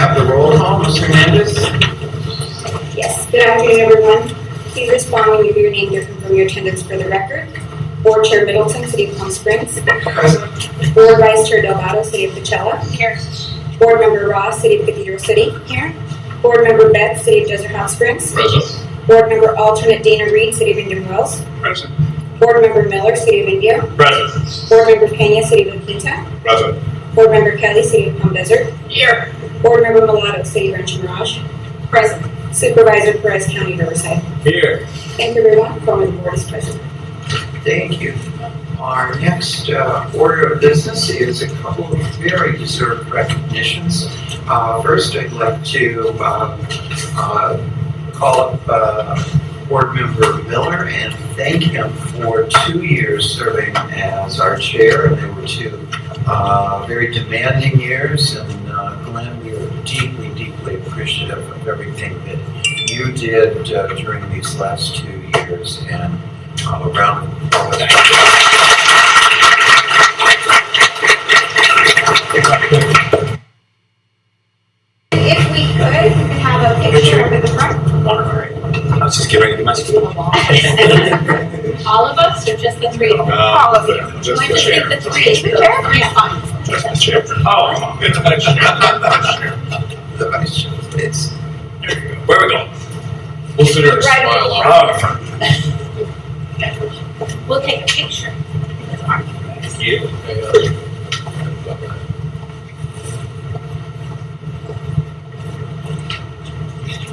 have the roll call. Ms. Hernandez? Yes, good afternoon, everyone. Please respond when you give your name to confirm your attendance for the record. Board Chair Middleton, City of Palm Springs. Present. Board Vice Chair Delgado, City of Coachella. Here. Board Member Ross, City of Cathedral City. Here. Board Member Betts, City of Desert Hot Springs. Present. Board Member Alternate Dana Reed, City of Indian Wells. Present. Board Member Miller, City of Indio. Present. Board Member Pena, City of La Quinta. Present. Board Member Kelly, City of Palm Desert. Here. Board Member Mulatto, City of Rancho Mirage. Present. Supervisor Perez, County of Riverside. Here. Thank you, everyone. Quorum of the board is present. Thank you. Our next order of business is a couple of very deserved recognitions. First, I'd like to call up Board Member Miller and thank him for 2 years serving as our chair. And they were 2 very demanding years. And Glenn, we are deeply, deeply appreciative of everything that you did during these last 2 years. And around If we could have a picture of the front. I was just getting ready to do my school. All of us or just the 3 of them? All of them. Just Why the just chair. take the 3? Yeah, fine. Just the chair. Oh, it's the vice chair. the vice chair, please. There you go. Where are we going? We'll sit here and Right smile over out in front. We'll take a picture. Yeah.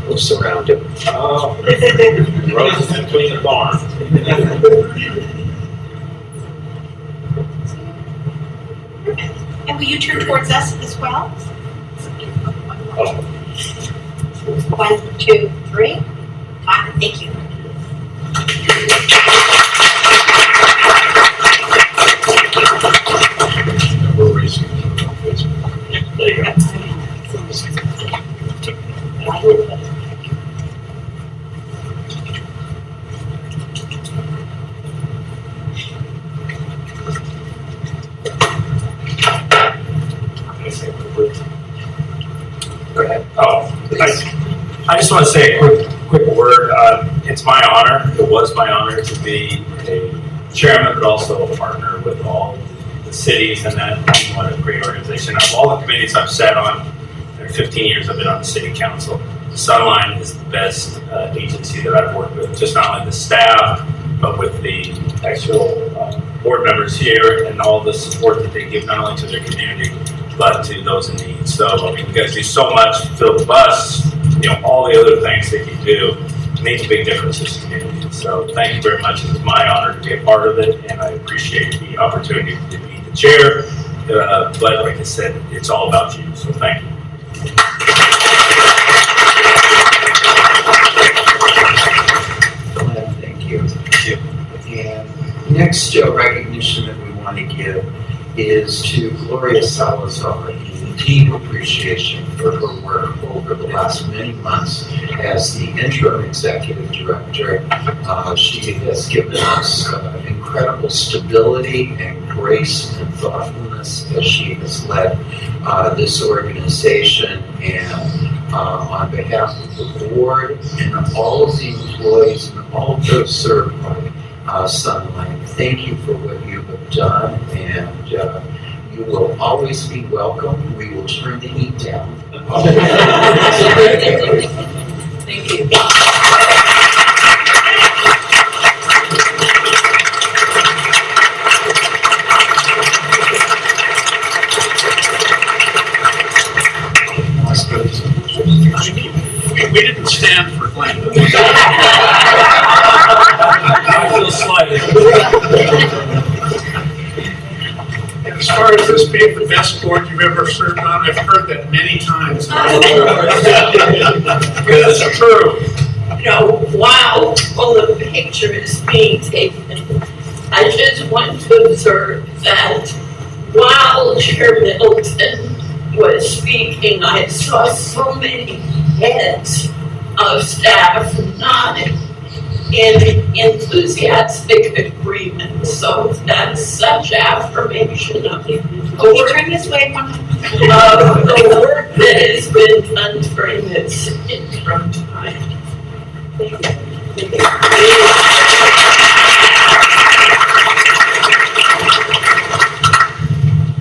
We'll surround him. Oh. Roses in between the barn. And will you turn towards us as well? 1, 2, 3. Fine, thank you. We're racing. There you go. Go ahead. Oh, Please. I just want to say a quick word. It's my honor, it was my honor to be a chairman, but also a partner with all the cities and that being what a great organization. Of all the committees I've sat on, in 15 years I've been on the city council. Sunline is the best agency that I've worked with, just not only the staff, but with the actual board members here and all the support that they give not only to their community, but to those in need. So, I mean, you guys do so much, fill the bus, all the other things that you do. It makes a big difference in this community. So thank you very much. It's my honor to be a part of it, and I appreciate the opportunity to be the chair. But like I said, it's all about you, so thank you. Glenn, thank you. And next recognition that we want to give is to Gloria Salazar, in deep appreciation for her work over the last many months as the interim executive director. She has given us incredible stability and grace and thoughtfulness as she has led this organization. And on behalf of the board and all of the employees and all of those served by Sunline, thank you for what you have done, and you will always be welcome. We will turn the heat down. Thank you. We didn't stand for Glenn. I feel slighted. As far as this being the best board you've ever served on, I've heard that many times. It's true. While the picture is being taken, I just want to observe that while Chair Middleton was speaking, I saw so many heads of staff nodding in enthusiastic agreement. So that's such affirmation of the Can you turn this way 100%? of the work that has been done during this interim time. Thank you.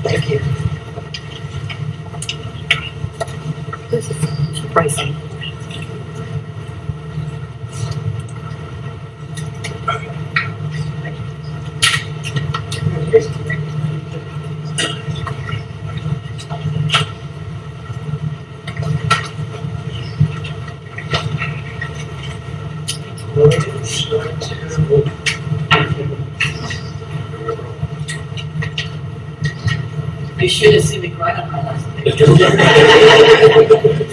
Thank you. This is pricing. You should have seen me cry on my last day.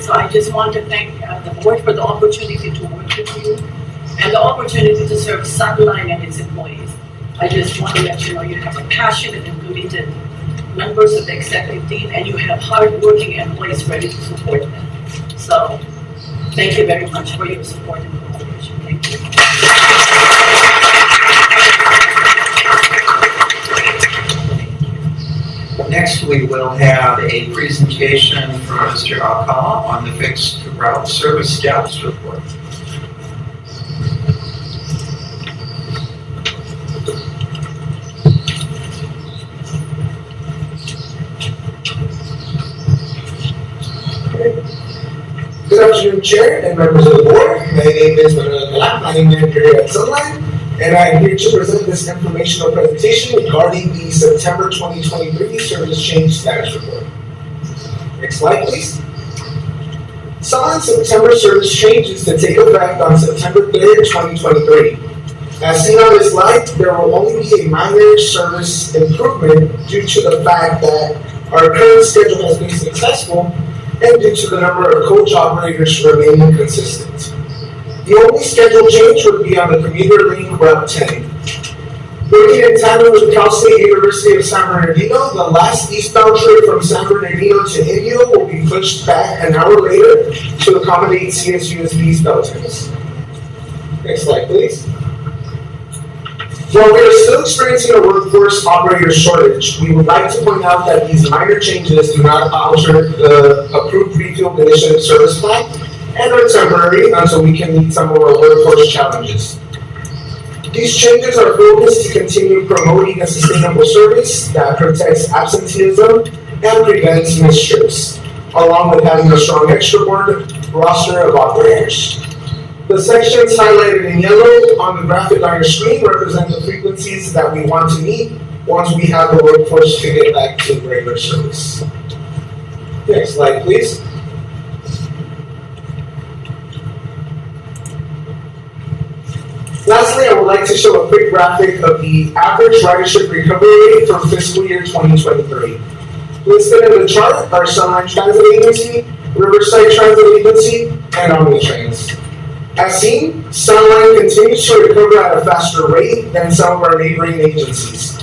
So I just want to thank the board for the opportunity to work with you and the opportunity to serve Sunline and its employees. I just want to let you know you have a passionate and committed members of the executive team and you have hardworking employees ready to support them. So thank you very much for your support and cooperation. Thank you. Next, we will have a presentation from Mr. Alcala on the fixed route service status report. Good afternoon, Chair and members of the board. My name is Manuel Alcala. I am manager here at Sunline, and I am here to present this informational presentation regarding the September 2023 Service Change Status Report. Next slide, please. Sunline's September service change is to take effect on September 3rd, 2023. As seen on this slide, there will only be a minor service improvement due to the fact that our current schedule has been successful and due to the number of coach operators remaining consistent. The only schedule change would be on the commuter link Route 10. Working in tandem with Cal State University of San Bernardino, the last eastbound trip from San Bernardino to Indio will be pushed back an hour later to accommodate CSUSB's bell times. Next slide, please. While we are still experiencing a workforce operator shortage, we would like to point out that these minor changes do not alter the approved refuel initiative service plan and are temporary until we can meet some of our workforce challenges. These changes are focused to continue promoting a sustainable service that protects absenteeism and prevents missed trips, along with having a strong extra board roster of operators. The sections highlighted in yellow on the graphic on your screen represent the frequencies that we want to meet once we have the workforce to get back to regular service. Next slide, please. Lastly, I would like to show a quick graphic of the average ridership recovery rate for fiscal year 2023. Listed in the chart are Sunline Transit Agency, Riverside Transit Agency, and Omnitrans. As seen, Sunline continues to recover at a faster rate than some of our neighboring agencies.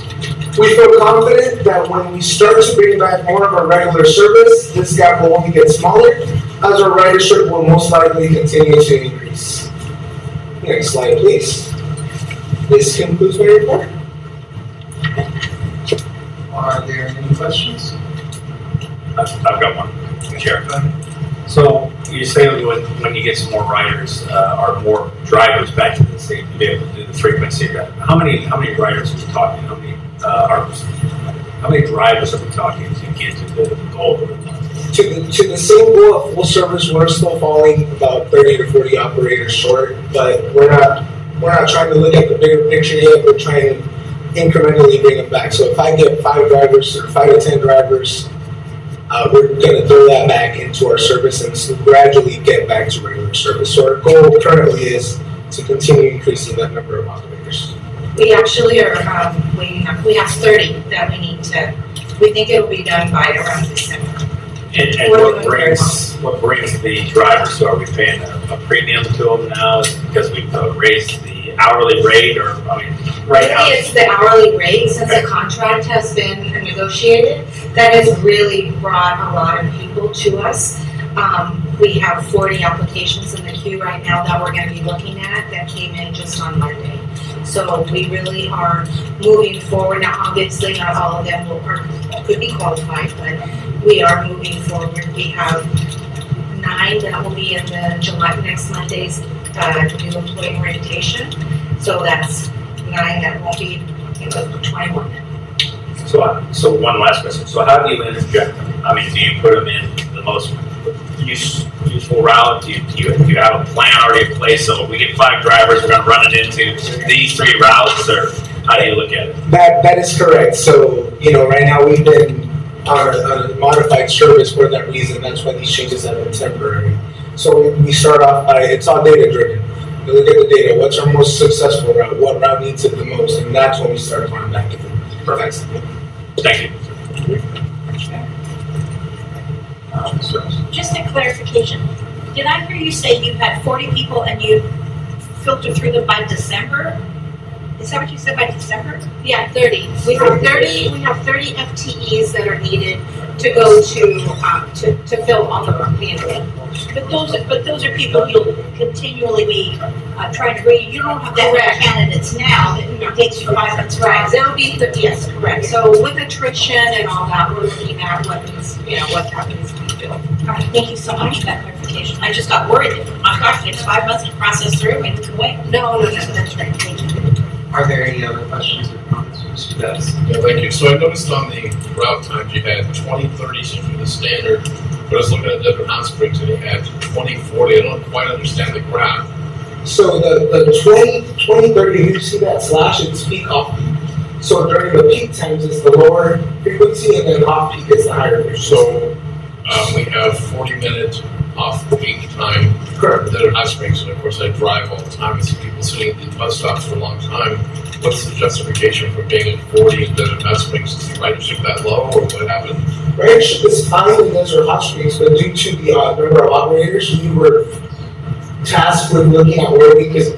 We feel confident that when we start to bring back more of our regular service, this gap will only get smaller, as our ridership will most likely continue to increase. Next slide, please. This concludes my report. Are there any questions? I've got one, Chair. So you say when you get some more riders or more drivers back to the state to be able to do the frequency, how many riders are we talking? How many drivers are we talking to get to the goal? To the same goal of full service, we're still falling about 30 to 40 operators short, but we're not trying to look at the bigger picture yet. We're trying to incrementally bring them back. So if I get 5 drivers or 5 to 10 drivers, we're going to throw that back into our service and gradually get back to regular service. So our goal currently is to continue increasing that number of operators. We actually are we have 30 that we need to. We think it'll be done by around December. And what brings the drivers? So are we paying a premium to them now because we've raised the hourly rate, or right now? It's the hourly rate since the contract has been negotiated. That has really brought a lot of people to us. We have 40 applications in the queue right now that we're going to be looking at that came in just on Monday. So we really are moving forward. Now, obviously, not all of them could be qualified, but we are moving forward. We have 9 that will be in the July, next Monday's, new employee orientation. So that's 9 that won't be, 21. So one last question. So how do you interject them? I mean, do you put them in the most useful route? Do you have a plan already in place? So if we get 5 drivers, we're gonna run it into these 3 routes, or how do you look at it? That is correct. So, right now we've been on a modified service for that reason. That's why these changes have been temporary. So we start off by, it's all data driven. We look at the data, what's our most successful route, what route needs it the most, and that's when we start going back to it. Perfect. Thank you. Just a clarification. Did I hear you say you had 40 people and you filtered through them by December? Is that what you said, by December? Yeah, 30. We have 30 FTEs that are needed to go to fill all of our candidate. But those are people you'll continually be trying to bring. You don't have that many Correct. candidates now. It takes you 5 months. Right, that'll be, yes, correct. So with attrition and all that, we're looking at what happens to be filled. All right, thank you so much for that clarification. I just got worried. My gosh, it takes 5 months to process through and to wait. No, that's right, thank you. Are there any other questions or comments? Mr. Betts? Yeah, thank you. So I noticed on the route times you had 2030 seems to be the standard, but I was looking at Desert Hot Springs and you had 2040. I don't quite understand the graph. So the 2030, you see that slash, it's peak off peak. So during the peak times, it's the lower frequency, and then off peak is the higher frequency. So we have 40-minute off-peak time Correct. Desert Hot Springs, and of course I drive all the time. I see people sitting at these bus stops for a long time. What's the justification for being at 40 in Desert Hot Springs? Is the ridership that low, or what happened? Ridership is fine in Desert Hot Springs, but due to the number of operators, we were tasked with looking at where we could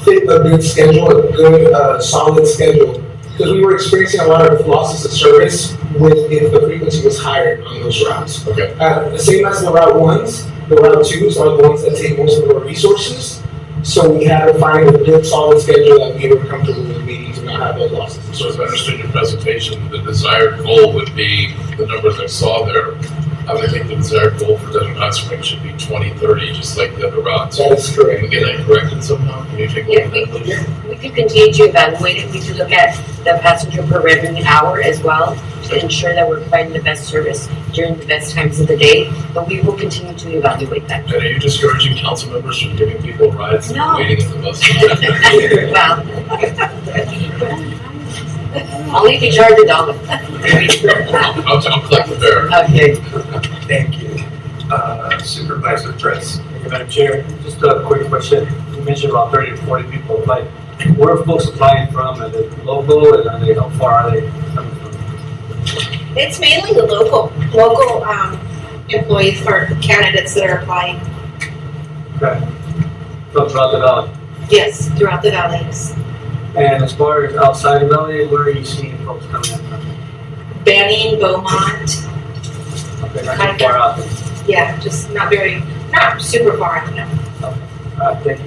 fit a good schedule, a good solid schedule, because we were experiencing a lot of losses of service if the frequency was higher on those routes. Okay. The same as the Route 1s, the Route 2s are the ones that take most of our resources. So we had to find a good solid schedule that we were comfortable with meeting to not have those losses. So as I understood your presentation, the desired goal would be the numbers I saw there. I think the desired goal for Desert Hot Springs should be 2030, just like the other routes. That is Can correct. we get that corrected somehow? Can you take a look at that, please? We could continue to evaluate it. We could look at the passenger per revenue hour as well to ensure that we're providing the best service during the best times of the day. But we will continue to evaluate that. And are you discouraging council members from giving people rides and No. waiting at the bus stop? Well, only if you charge $1. I'll collect the fare. Okay. Thank you. Supervisor Prince? Thank you, Madam Chair. Just a quick question. You mentioned about 30 to 40 people, but where are folks applying from? Are they local, and are they, how far are they coming from? It's mainly the local employees or candidates that are applying. Okay. From throughout the valley. Yes, throughout the valley, yes. And as far as outside the valley, where are you seeing folks coming in from? Banning, Beaumont, Okay, not too far out there. yeah, just not super far out, no. Thank you.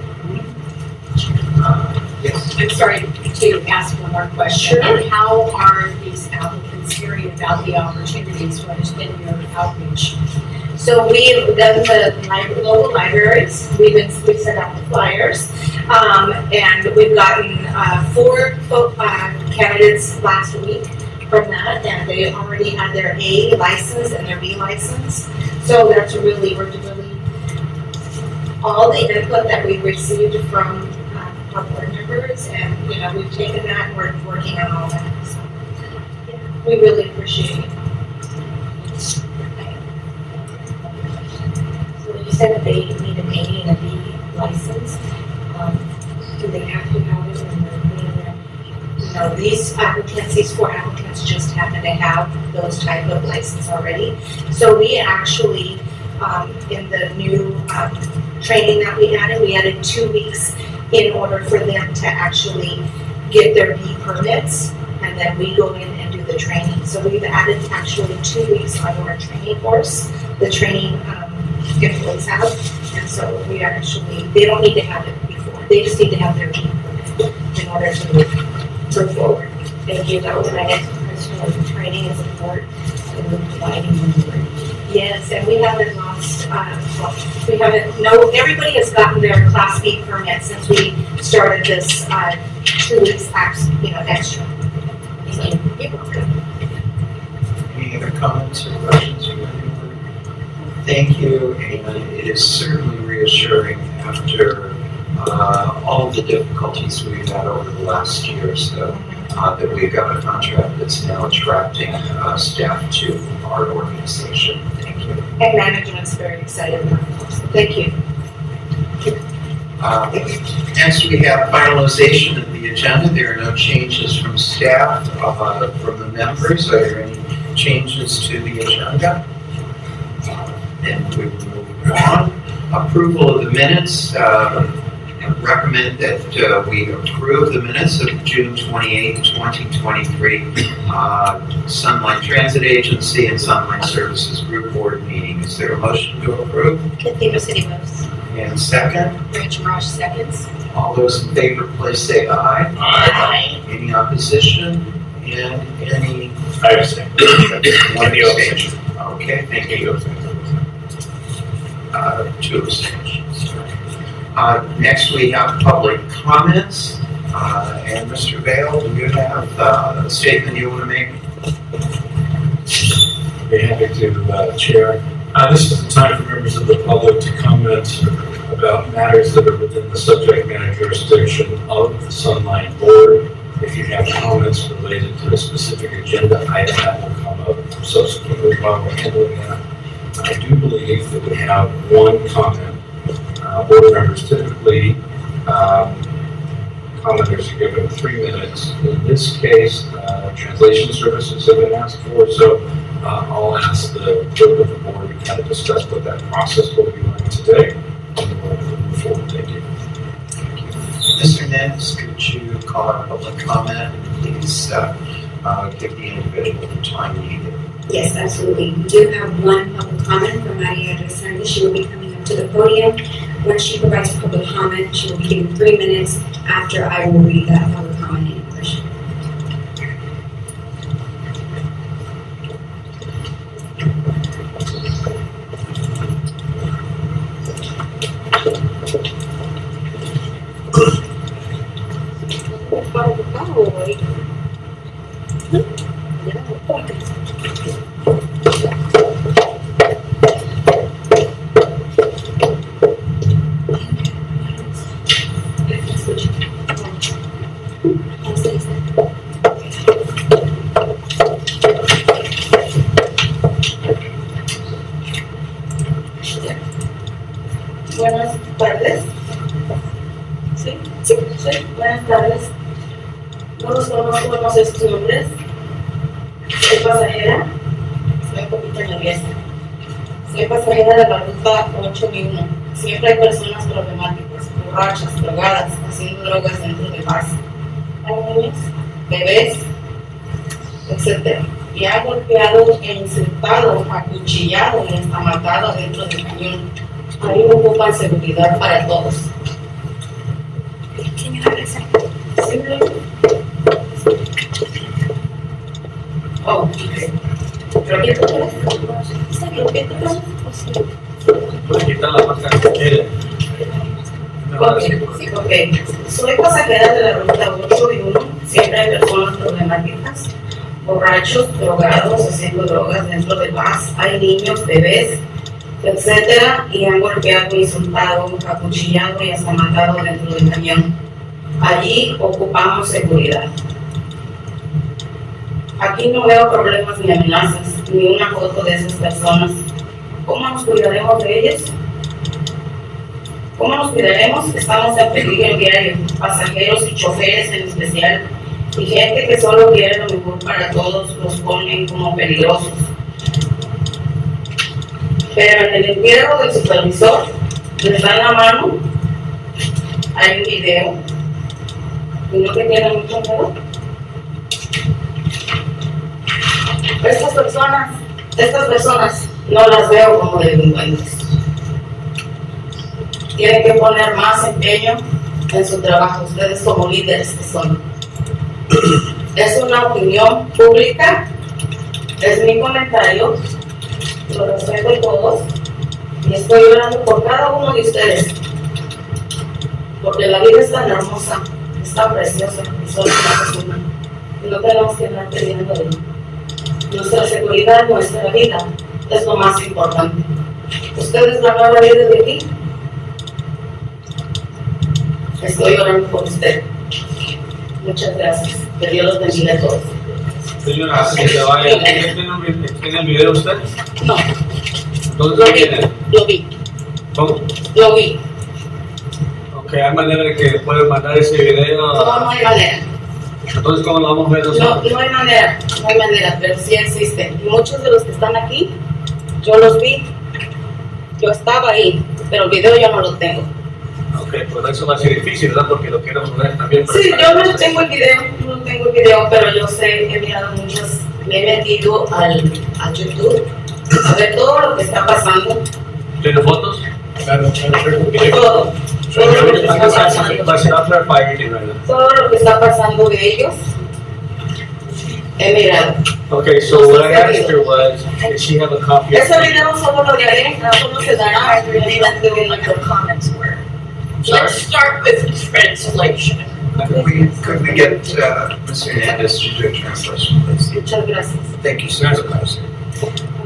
Yes. I'm sorry to ask one more question. Sure. How are these applicants hearing about the opportunities? What has been your outreach? So we've done the local libraries, we've sent out the flyers, and we've gotten 4 candidates last week from that, and they already had their A license and their B license. So that's we're really, all the input that we've received from our board members, and we've taken that and we're working on all that. So yeah, we really appreciate it. So you said that they need an A and a B license. Do they have to have it when they're putting in? These 4 applicants just happen to have those type of license already. So we actually, in the new training that we added 2 weeks in order for them to actually get their B permits, and then we go in and do the training. So we've added actually 2 weeks on our training course, the training employees have, and so they don't need to have it before. They just need to have their B permit in order to move forward. Thank you. That was my next question. The training is important. and we're providing them with. Yes, and we haven't lost, we haven't, no, everybody has gotten their Class B permit since we started this, 2 weeks, extra. So, you're welcome. Any other comments or questions from anyone? Thank you, and it is certainly reassuring after all the difficulties we've had over the last year or so, that we've got a contract that's now attracting staff to our organization. Thank you. And management's very excited about it, so thank you. Next, we have finalization of the agenda. There are no changes from staff, from the members. Are there any changes to the agenda? Then we will move on. Approval of the minutes. Recommend that we approve the minutes of June 28, 2023 Sunlight Transit Agency and Sunlight Services Group Board meeting. Is there a motion to approve? Cathedral City moves. And second? Branch Marsh seconds. All those in favor, please say aye. Aye. Any opposition? And any? I abstain. One abstention. Okay, thank you. 2 abstentions. Next, we have public comments. And Mr. Vale, do you have a statement you want to make? Be happy to, Chair. This is the time for members of the public to comment about matters that are within the subject matter jurisdiction of the Sunlight Board. If you have comments related to a specific agenda item, that will come up subsequently while we're handling that. I do believe that we have one comment. Board members typically, commenters are given 3 minutes. In this case, translation services have been asked for, so I'll ask the clerk of the board to kind of discuss what that process will be like today. And we'll move forward. Thank you. Mr. Nance, could you call our public comment and please give the individual the time needed? Yes, absolutely. We do have one public comment from Maria Adesanya. She will be coming up to the podium. When she provides public comment, she will be given 3 minutes after I will read that public comment in English. Buenas tardes. ¿Sí? Sí. Buenas tardes. No los conozco, no sé sus nombres. Soy pasajera. Estoy un poquito nerviosa. Soy pasajera de la ruta 8001. Siempre hay personas problemáticas, borrachas, drogadas, haciendo drogas dentro de base. Hay niños, bebés, etc. Y ha golpeado e insultado, acuchillado y hasta matado dentro del camión. Ahí ocupan seguridad para todos. Señora Adesanya. ¿Sí? Oh, ¿repito otra vez? ¿Repito otra vez? Puede quitar la máscara que quiere. Ok. Soy pasajera de la ruta 8 y 1. Siempre hay personas problemáticas, borrachos, drogados, haciendo drogas dentro del bus. Hay niños, bebés, etcétera, y han golpeado, insultado, acuchillado y hasta matado dentro del camión. Allí ocupamos seguridad. Aquí no veo problemas ni amenazas, ni una foto de esas personas. ¿Cómo nos cuidaremos de ellas? ¿Cómo nos cuidaremos? Estamos en peligro diario, pasajeros y choferes en especial, y gente que solo quiere lo mejor para todos los ponen como peligrosos. Pero en el entierro del supervisor les dan la mano, hay un video, y no que tienen mucho miedo. Estas personas no las veo como delincuentes. Tienen que poner más empeño en su trabajo, ustedes como líderes que son. Es una opinión pública Es mi comentario, lo respeto de todos y estoy orando por cada uno de ustedes. Porque la vida es tan hermosa, es tan preciosa y solo una persona. Y no tenemos que andar perdiendo de nuestra seguridad, nuestra vida es lo más importante. Ustedes van a venir desde aquí. Estoy orando por usted. Muchas gracias. Que Dios los bendiga a todos. Señora, que se vaya. ¿Tiene el video usted? No, ¿Dónde lo tiene? lo vi, ¿Cómo? lo vi. Ok, hay manera de que pueden mandar ese video. No hay manera. Entonces, ¿cómo lo vamos a ver No, nosotros? no hay manera, pero sí existen. Y muchos de los que están aquí, yo los vi, yo estaba ahí, pero el video yo no lo tengo. Ok, pues eso va a ser difícil, ¿verdad? Porque lo quiero ver también. para Sí, saber yo no cosas. tengo el video, pero yo sé, he mirado muchos, me he metido al YouTube a ver todo lo que está pasando, ¿Tiene fotos? Madam Chair, todo, todo lo que está pasando, I'll clarify everything right now. todo lo que está pasando de ellos, he mirado. Okay, so what I asked her was, did she have a copy of Ese video solo lo haré, solo se dará mediante Like the comments were. Sorry? Let's start with translation. Could we get Mr. Hernandez to do a translation, please? Muchas gracias. Thank you, Supervisor.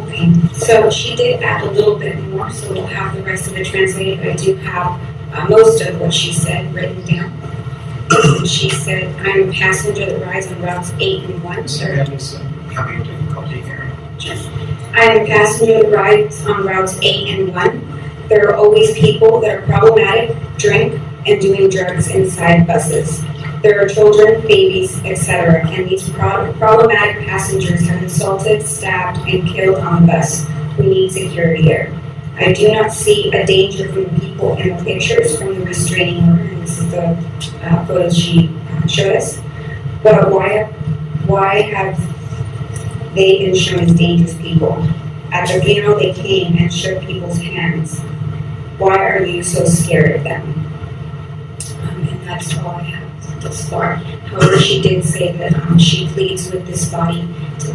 Okay, so she did add a little bit more, so we'll have the rest of it translated. I do have most of what she said written down. She said, I'm a passenger that rides on routes 8 and 1. Mr. Hernandez, having difficulty hearing. I'm a passenger that rides on routes 8 and 1. There are always people that are problematic, drink, and doing drugs inside buses. There are children, babies, etc., and these problematic passengers have insulted, stabbed, and killed on the bus. We need security here. I do not see a danger from the people in the pictures from the restraining order, and this is the photos she showed us. But why have they been shown as dangerous people? At the funeral, they came and shook people's hands. Why are you so scared of them? And that's all I have thus far. However, she did say that she pleads with this body to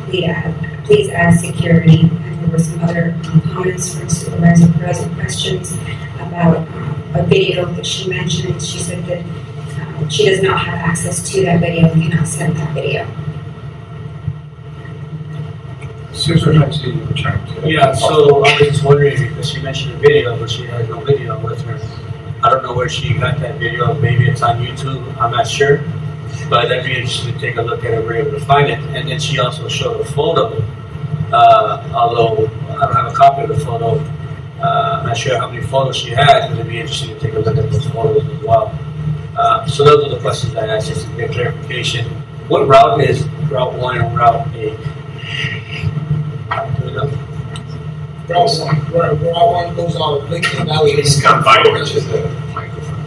please add security. And there were some other comments from Supervisor Perez and questions about a video that she mentioned. She said that she does not have access to that video and cannot send that video. Supervisor, you were trying to. Yeah, so I was just wondering, because she mentioned a video, but she has no video with her. I don't know where she got that video, maybe it's on YouTube, I'm not sure. But that'd be interesting to take a look at it, if we're able to find it. And then she also showed a photo, although I don't have a copy of the photo. I'm not sure how many photos she has, but it'd be interesting to take a look at those photos as well. So those are the questions I asked, just to get clarification. What route is Route 1 and Route 8? Do we know? Route one goes on Lincoln Valley. Please come forward to the microphone.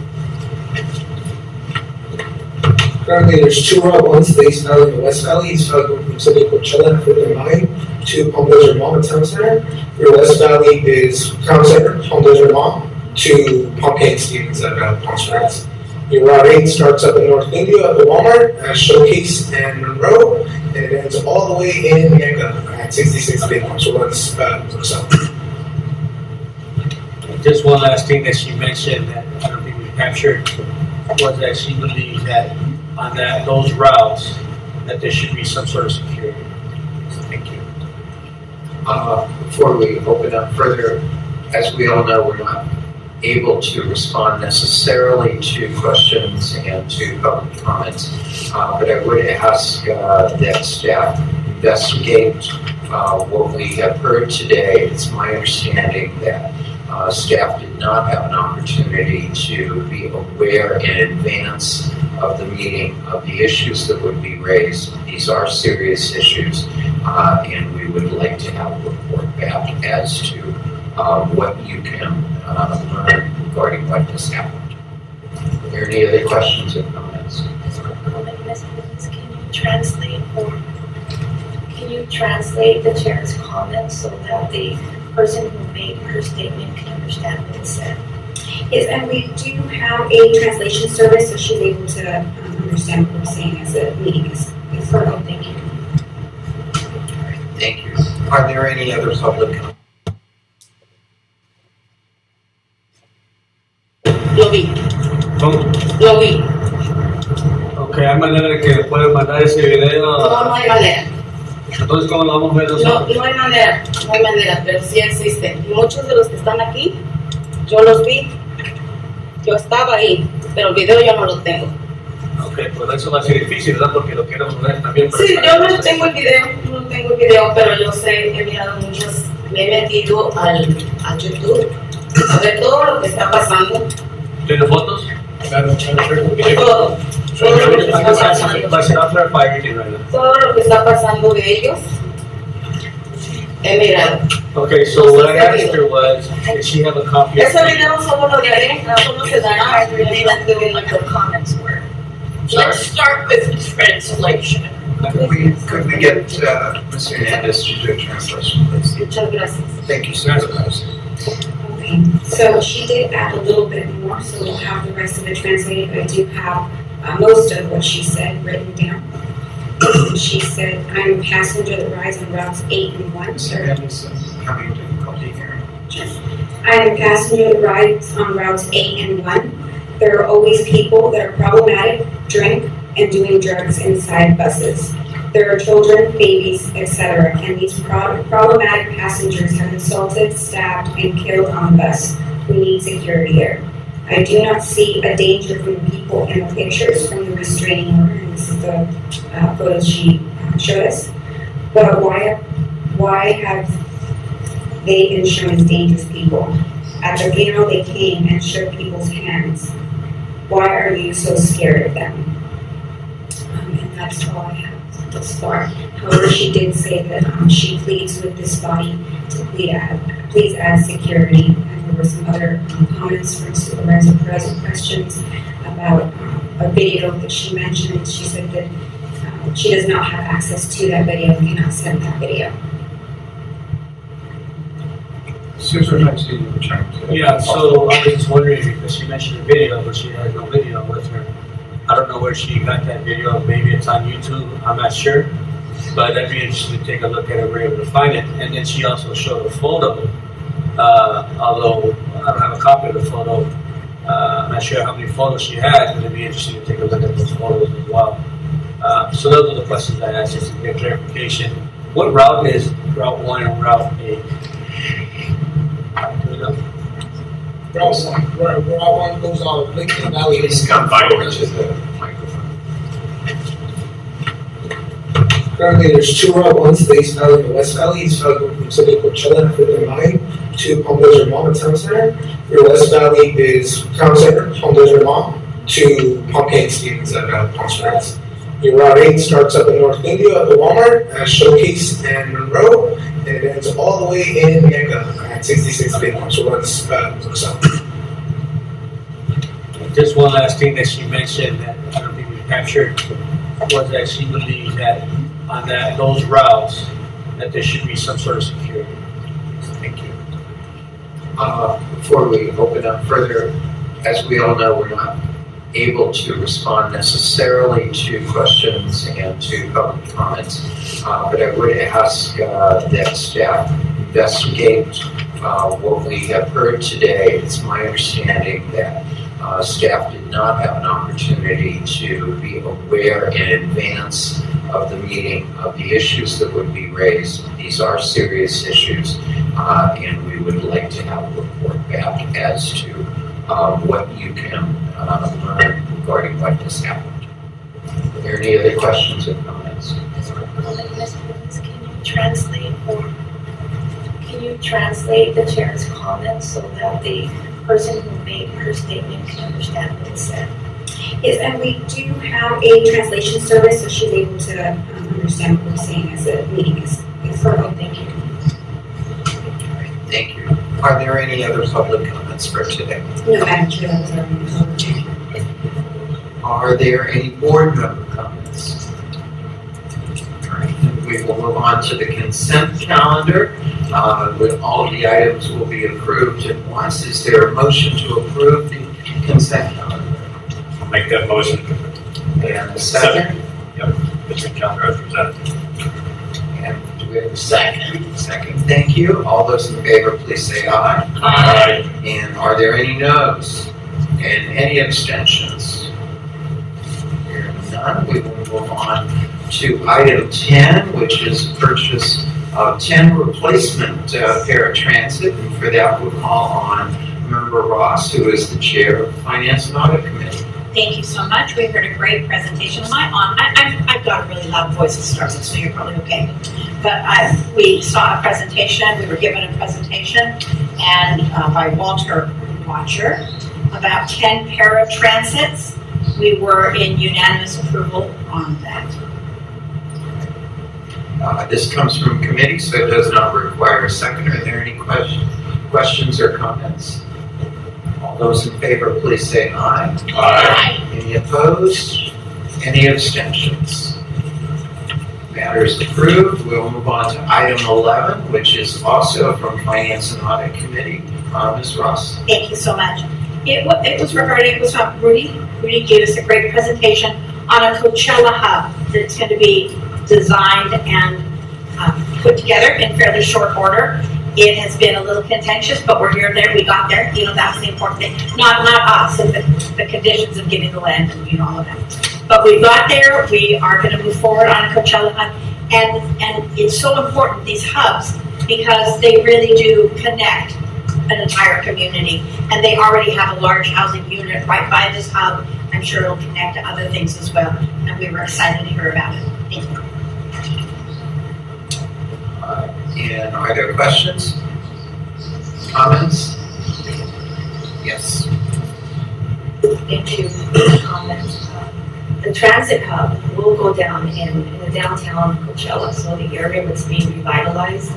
Currently, there's two Route 1s, the East Valley and the West Valley. East Valley going from City of Coachella and 59 to Palm Desert Mall and Town Center. Your West Valley is Town Center, Palm Desert Mall to Pompeii Stevens at Palm Springs. Your Route 8 starts up in North India at the Walmart, Showcase and Monroe, and it ends all the way in Mecca at 66 Big, so runs south. Just one last thing that she mentioned that I don't think we captured was that she believes that on those routes that there should be some sort of security. Thank you. Before we open up further, as we all know, we're not able to respond necessarily to questions and to public comments, but I would ask that staff investigate what we have heard today. It's my understanding that staff did not have an opportunity to be aware in advance of the meeting of the issues that would be raised. These are serious issues, and we would like to have a report back as to what you can learn regarding what has happened. Are there any other questions or comments? Can you translate the chair's comments so that the person who made her statement can understand what it said? Yes, and we do have a translation service, so she's able to understand what we're saying as the meeting is. Perfect, thank you. Thank you. Are there any other public comments? Lo vi, ¿Cómo? lo vi. Ok, hay manera de que le pueden mandar ese video. No hay manera. Entonces, ¿cómo lo vamos a ver No, nosotros? no hay manera, pero sí existen. Y muchos de los que están aquí, yo los vi, yo estaba ahí, pero el video yo no lo tengo. Ok, pues eso va a ser difícil, ¿verdad? Porque lo quiero ver también. para Sí, saber. yo no tengo el video, pero yo sé, he mirado muchos, me he metido al YouTube a ver todo lo que está pasando, ¿Tiene fotos? Madam Chair, todo, todo lo que está But pasando, I'll clarify everything right now. todo lo que está pasando de ellos, he mirado. Okay, so what I asked her was, did she have a copy of Ese video solo lo daré, solo se dará Related like the comments were. Let's start with translation. Could we get Mr. Hernandez to do a translation, please? Muchas gracias. Thank you, Supervisor. Okay, so she did add a little bit more, so we'll have the rest of it translated, but I do have most of what she said written down. She said, I'm a passenger that rides on routes 8 and 1. Mr. Hernandez, having difficulty hearing. I'm a passenger that rides on routes 8 and 1. There are always people that are problematic, drink, and doing drugs inside buses. There are children, babies, etc., and these problematic passengers have insulted, stabbed, and killed on the bus. We need security there. I do not see a danger from the people in the pictures from the restraining order, and this is the photos she showed us. But why have they been shown as dangerous people? At the funeral, they came and shook people's hands. Why are you so scared of them? And that's all I have thus far. However, she did say that she pleads with this body to please add security. And there were some other comments from Supervisor Perez, questions about a video that she mentioned. She said that she does not have access to that video and cannot send that video. Supervisor, you were trying to. Yeah, so I was just wondering, because she mentioned a video, but she has no video with her. I don't know where she got that video, maybe it's on YouTube, I'm not sure. But I'd be interested to take a look at it, we're able to find it. And then she also showed a photo, although I don't have a copy of the photo. I'm not sure how many photos she has, but it'd be interesting to take a look at those photos as well. So those are the questions I asked, just to get clarification. What route is Route 1 and Route 8? Do we know? Route 1 goes out of Lincoln Valley. Please come by over to the microphone. Currently, there's two Route 1s, the East Valley and the West Valley. East Valley going from City of Coachella and 59 line to Palm Desert Mall and Town Center. Your West Valley is Town Center, Palm Desert Mall to Palm Cane Stevens at Palm Springs. Your Route 8 starts up in North India at the Walmart, Showcase and Monroe, and it ends all the way in Mecca at 66 Big, so runs south. Just one last thing that she mentioned that I don't think we captured was that she believes that on those routes that there should be some sort of security. Thank you. Before we open up further, as we all know, we're not able to respond necessarily to questions and to public comments, but I would ask that staff investigate what we have heard today. It's my understanding that staff did not have an opportunity to be aware in advance of the meeting of the issues that would be raised. These are serious issues, and we would like to have a report back as to what you can learn regarding what has happened. Are there any other questions or comments? Can you translate the chair's comments so that the person who made her statement can understand what it said? Yes, and we do have a translation service, so she's able to understand what we're saying as the meeting is perfect. Thank you. Thank you. Are there any other public comments for today? No, Madam Chair, that was our only comment. Are there any board member comments? All right, then we will move on to the consent calendar. With all of the items will be approved at once. Is there a motion to approve the consent calendar? I'll make that motion. And a second? Yep, consent calendar as presented. And do we we have a second? Second, thank you. All those in favor, please say aye. Aye. And are there any noes? And any abstentions? Hearing none, we will move on to item 10, which is purchase of 10 replacement paratransit. And for that, we'll call on Member Ross, who is the chair of the Finance and Audit Committee. Thank you so much. We heard a great presentation. I've got a really loud voice to start with, so you're probably okay. But we saw a presentation, we were given a presentation, and by Walter Watcher, about 10 paratransits. We were in unanimous approval on that. This comes from committee, so it does not require a second. Are there any questions or comments? All those in favor, please say aye. Aye. Any opposed? Any abstentions? Matter is approved. We'll move on to item 11, which is also from Finance and Audit Committee. Ms. Ross. Thank you so much. It was from Rudy. Rudy gave us a great presentation on a Coachella hub that's going to be designed and put together in fairly short order. It has been a little contentious, but we're here, there, we got there. You know, that's the important thing. Not us, and the conditions of getting the land and, you know, all of that. But we got there, we are gonna move forward on a Coachella hub. And it's so important, these hubs, because they really do connect an entire community. And they already have a large housing unit right by this hub. I'm sure it'll connect to other things as well. And we were excited to hear about it. Thank you. And are there questions? Comments? Yes. Thank you for the comment. The transit hub will go down in the downtown Coachella, so the area that's being revitalized.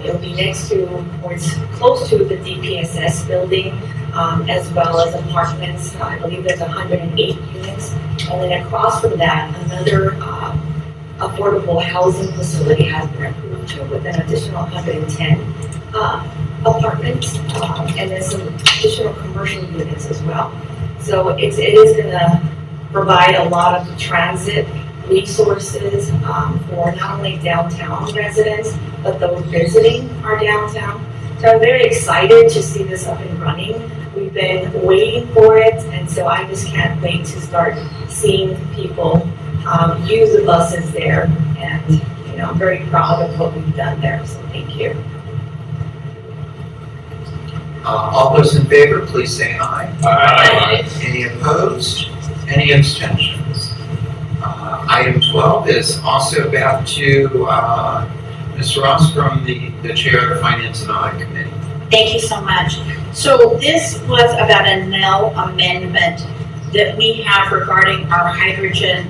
It'll be next to, or it's close to the DPSS building, as well as apartments. I believe there's 108 units. And then across from that, another affordable housing facility has been approved to with an additional 110 apartments, and then some additional commercial units as well. So it is going to provide a lot of transit resources for not only downtown residents, but those visiting our downtown. So I'm very excited to see this up and running. We've been waiting for it, and so I just can't wait to start seeing people use the buses there. And you know, I'm very proud of what we've done there, so thank you. All those in favor, please say aye. Aye. Any opposed? Any abstentions? Item 12 is also back to Ms. Ross from the chair of the Finance and Audit Committee. Thank you so much. So this was about a NEL amendment that we have regarding our hydrogen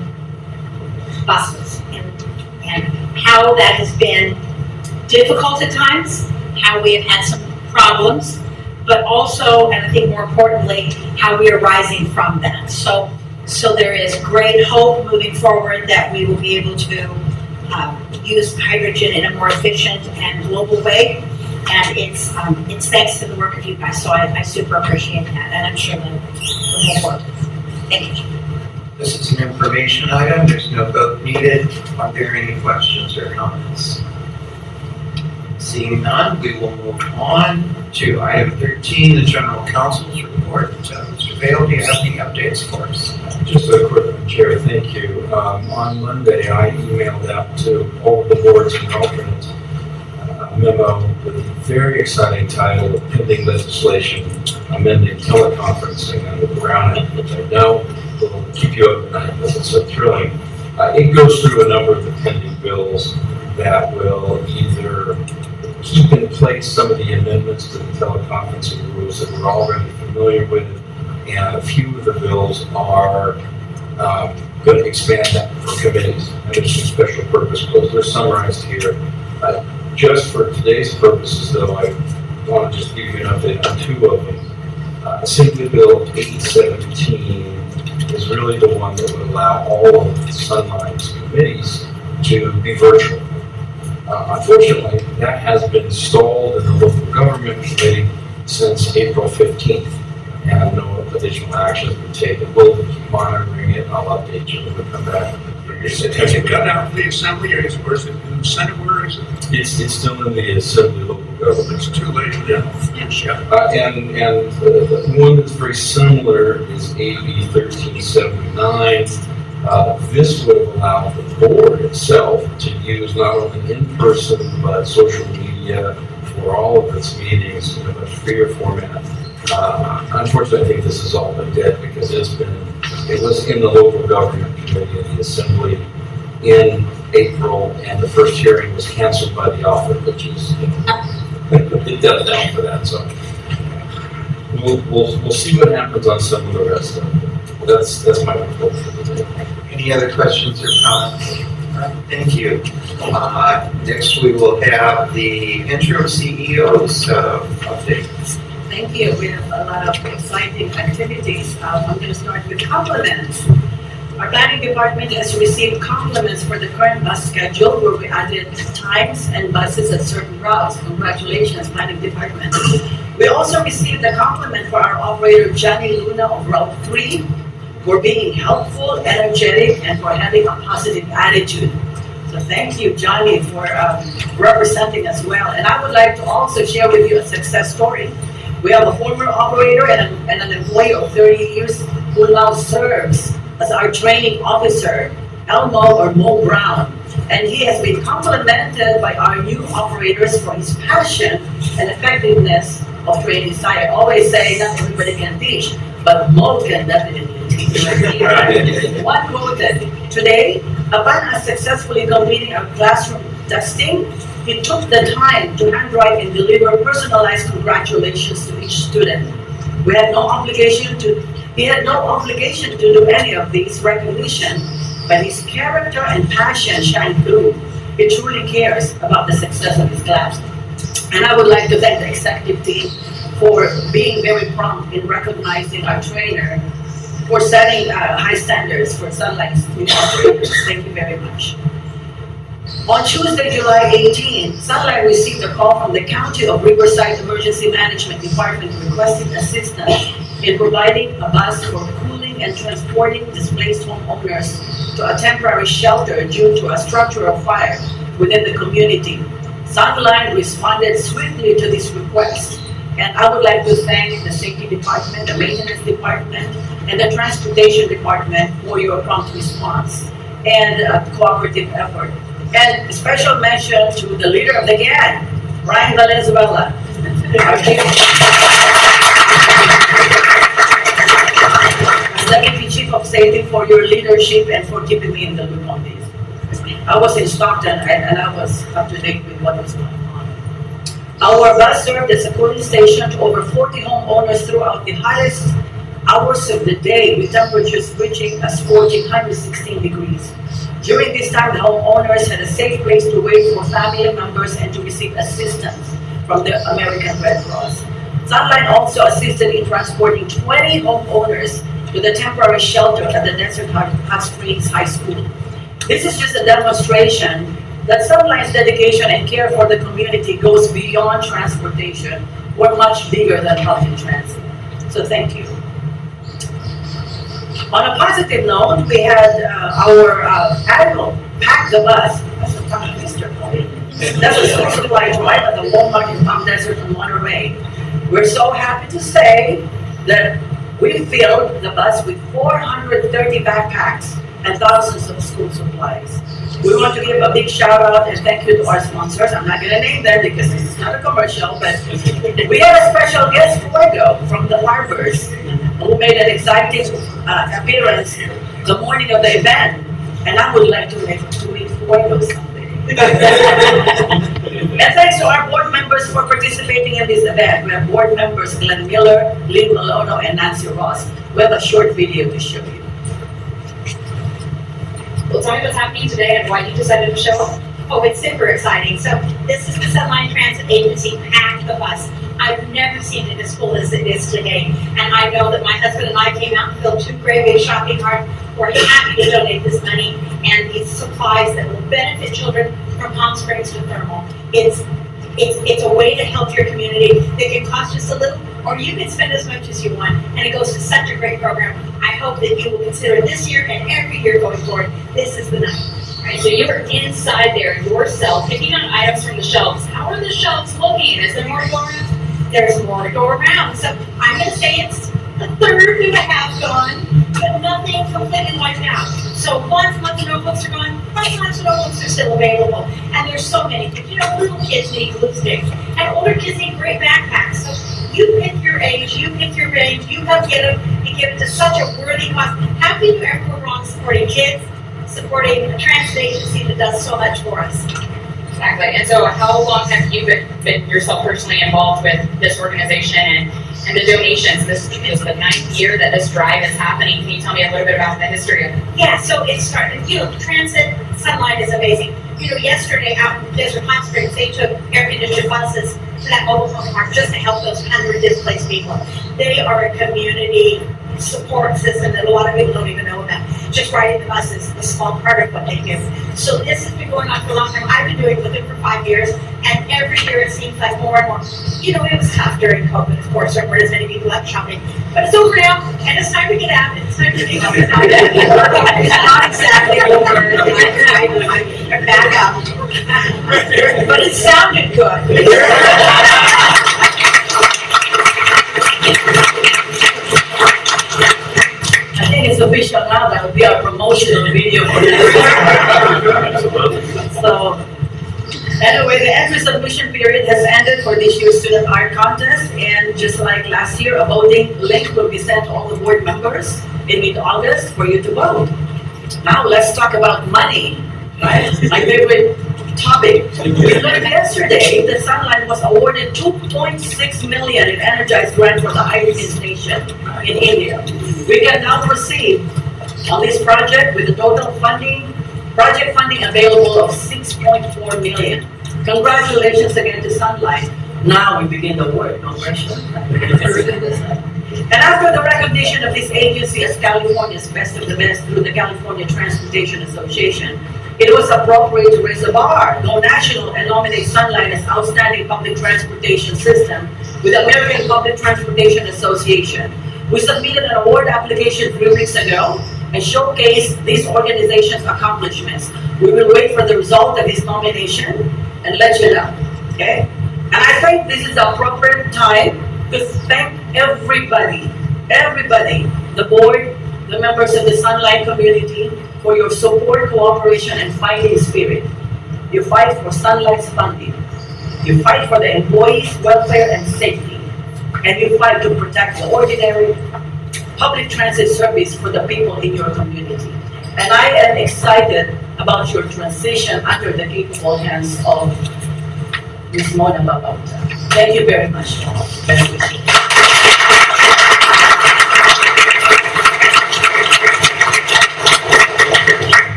buses and how that has been difficult at times, how we have had some problems, but also, and I think more importantly, how we are rising from that. So there is great hope moving forward that we will be able to use hydrogen in a more efficient and global way. And it's thanks to the work of you guys. So I super appreciate that, and I'm sure the whole work. Thank you. This is an information item. There's no vote needed. Are there any questions or comments? Seeing none, we will move on to item 13, the General Counsel's report. Mr. Vail, do you have any updates for us? Just a quick one, Chair, thank you. On Monday, I emailed out to all of the boards and alternates a memo with a very exciting title of pending legislation amending teleconferencing under the Brown Act, which I know will keep you up at night because it's so thrilling. It goes through a number of the pending bills that will either keep in place some of the amendments to the teleconferencing rules that we're already familiar with, and a few of the bills are going to expand that for committees. And there's some special purpose bills. They're summarized here. Just for today's purposes, though, I want to just give you an update on two of them. Assembly Bill 817 is really the one that would allow all of the Sunline's committees to be virtual. Unfortunately, that has been stalled in the local government committee since April 15th, and no additional action has been taken. We'll keep monitoring it, and I'll update you when we come back with Is it cut out of the assembly or is it in the Senate? Where is it? It's still in the assembly local government. It's too late. And the one that's very similar is AB 1379. This would allow the board itself to use not only in-person but social media for all of its meetings in a much freer format. Unfortunately, I think this has all been dead because it was in the local government committee in the assembly in April, and the first hearing was canceled by the author, which is, it does down for that, so. We'll see what happens on some of the rest of it. That's my report for today. Any other questions or comments? Thank you. Next, we will have the interim CEO's update. Thank you. We have a lot of exciting activities. I'm going to start with compliments. Our planning department has received compliments for the current bus schedule where we added times and buses at certain routes. Congratulations, planning department. We also received a compliment for our operator, Johnny Luna of Route 3, for being helpful, energetic, and for having a positive attitude. So thank you, Johnny, for representing us well. And I would like to also share with you a success story. We have a former operator and an employee of 30 years who now serves as our training officer, Elmo or Mo Brown. And he has been complimented by our new operators for his passion and effectiveness of training style. I always say not everybody can teach, but Mo can definitely teach. One quoted, today, upon us successfully completing our classroom testing, he took the time to handwrite and deliver personalized congratulations to each student. He had no obligation to do any of these recognition, but his character and passion shine through. He truly cares about the success of his class. And I would like to thank the executive team for being very prompt in recognizing our trainer for setting high standards for Sunlight's new operators. Thank you very much. On Tuesday, July 18, Sunlight received a call from the County of Riverside Emergency Management Department requesting assistance in providing a bus for cooling and transporting displaced homeowners to a temporary shelter due to a structural fire within the community. Sunlight responded swiftly to this request, and I would like to thank the Safety Department, the Maintenance Department, and the Transportation Department for your prompt response and cooperative effort. And special mention to the leader of the gang, Brian Valenzuela, our Deputy Chief of Safety, for your leadership and for keeping me in the loop on this. I was in Stockton and I was up to date with what was going on. Our bus served as a cooling station to over 40 homeowners throughout the highest hours of the day, with temperatures reaching a scorching 116 degrees. During this time, the homeowners had a safe place to wait for family members and to receive assistance from the American Red Cross. Sunlight also assisted in transporting 20 homeowners to the temporary shelter at the Desert Hot Springs High School. This is just a demonstration that Sunlight's dedication and care for the community goes beyond transportation. We're much bigger than public transit. So thank you. On a positive note, we had our annual Pack the Bus. That's a tongue twister. That's a social light drive at the Walmart in Palm Desert on Monterey. We're so happy to say that we filled the bus with 430 backpacks and thousands of school supplies. We want to give a big shout out and thank you to our sponsors. I'm not going to name them because this is not a commercial, but we had a special guest, Fuego, from the Harbors, who made an exciting appearance the morning of the event. And I would like to meet Fuego someday. And thanks to our board members for participating in this event. We have board members Glenn Miller, Lynn Malono, and Nancy Ross. We have a short video to show you. Well, tell me what's happening today and why you decided to show up. Oh, it's super exciting. So this is the Sunline Transit Agency Pack the Bus. I've never seen it as full as it is today. And I know that my husband and I came out and filled 2 great big shopping carts. We're happy to donate this money and these supplies that will benefit children from Palm Springs to Thermal. It's a way to help your community that can cost just a little, or you can spend as much as you want, and it goes to such a great program. I hope that you will consider this year and every year going forward, this is the night. Right, so you're inside there yourself, picking out items from the shelves. How are the shelves looking? Is there more to go around? There's more to go around. So I'm gonna say it's a third to a half gone, but nothing completely wiped out. So once the notebooks are gone, sometimes the notebooks are still available. And there's so many, little kids need glue sticks, and older kids need great backpacks. So you pick your age, you pick your range, you come get them, and give it to such a worthy cause. How can you ever go wrong supporting kids, supporting a transit agency that does so much for us? Exactly. And so how long have you been yourself personally involved with this organization and the donations? This is the 9th year that this drive is happening. Can you tell me a little bit about the history of it? Yeah, so it started, transit, Sunlight is amazing. Yesterday out in Desert Hot Springs, they took air-conditioned buses to that mobile home park just to help those 100 displaced people. They are a community support system that a lot of people don't even know about. Just riding the bus is a small part of what they do. So this has been going on for a long time. I've been doing it with them for 5 years, and every year it seems like more and more. It was tough during COVID, of course, there weren't as many people out shopping. But it's over now, and it's time to get out, and it's time to get out. It's not exactly over. I back up. But it sounded good. I think it's official now, that will be our promotional video for this. So, anyway, the entry submission period has ended for this year's student art contest, and just like last year, a voting link will be sent to all the board members in mid-August for you to vote. Now, let's talk about money, right? My favorite topic. We learned yesterday that Sunlight was awarded 2.6 million in energized grant for the hydrogen station in India. We can now proceed on this project with the total project funding available of 6.4 million. Congratulations again to Sunlight. Now we begin the work, no pressure. And after the recognition of this agency as California's best of the best through the California Transportation Association, it was appropriate to raise the bar, go national, and nominate Sunlight as outstanding public transportation system with the American Public Transportation Association. We submitted an award application 3 weeks ago and showcased this organization's accomplishments. We will wait for the result of this nomination and let you know, okay? And I think this is the appropriate time to thank everybody, the board, the members of the Sunlight community, for your support, cooperation, and fighting spirit. You fight for Sunlight's funding. You fight for the employees' welfare and safety. And you fight to protect the ordinary public transit service for the people in your community. And I am excited about your transition under the capable hands of Ms. Mona Babauta. Thank you very much. Best wishes.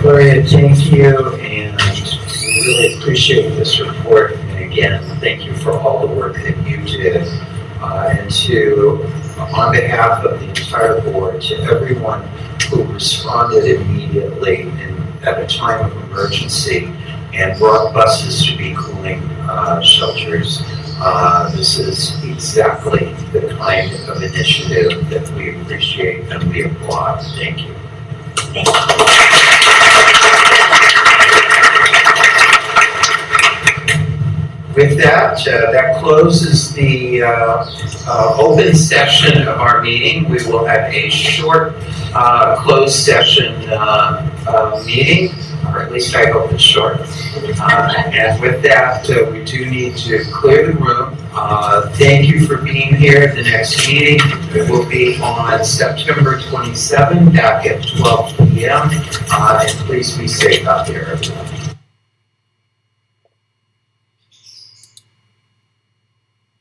Gloria, thank you, and we really appreciate this report. And again, thank you for all the work that you did. And on behalf of the entire board, to everyone who responded immediately at a time of emergency and brought buses to be cooling shelters. This is exactly the kind of initiative that we appreciate and we applaud. Thank you. Thank you. With that, that closes the open session of our meeting. We will have a short closed session meeting, or at least I hope it's short. And with that, we do need to clear the room. Thank you for being here. The next meeting will be on September 27, back at 12 p.m. And please be safe out there, everyone.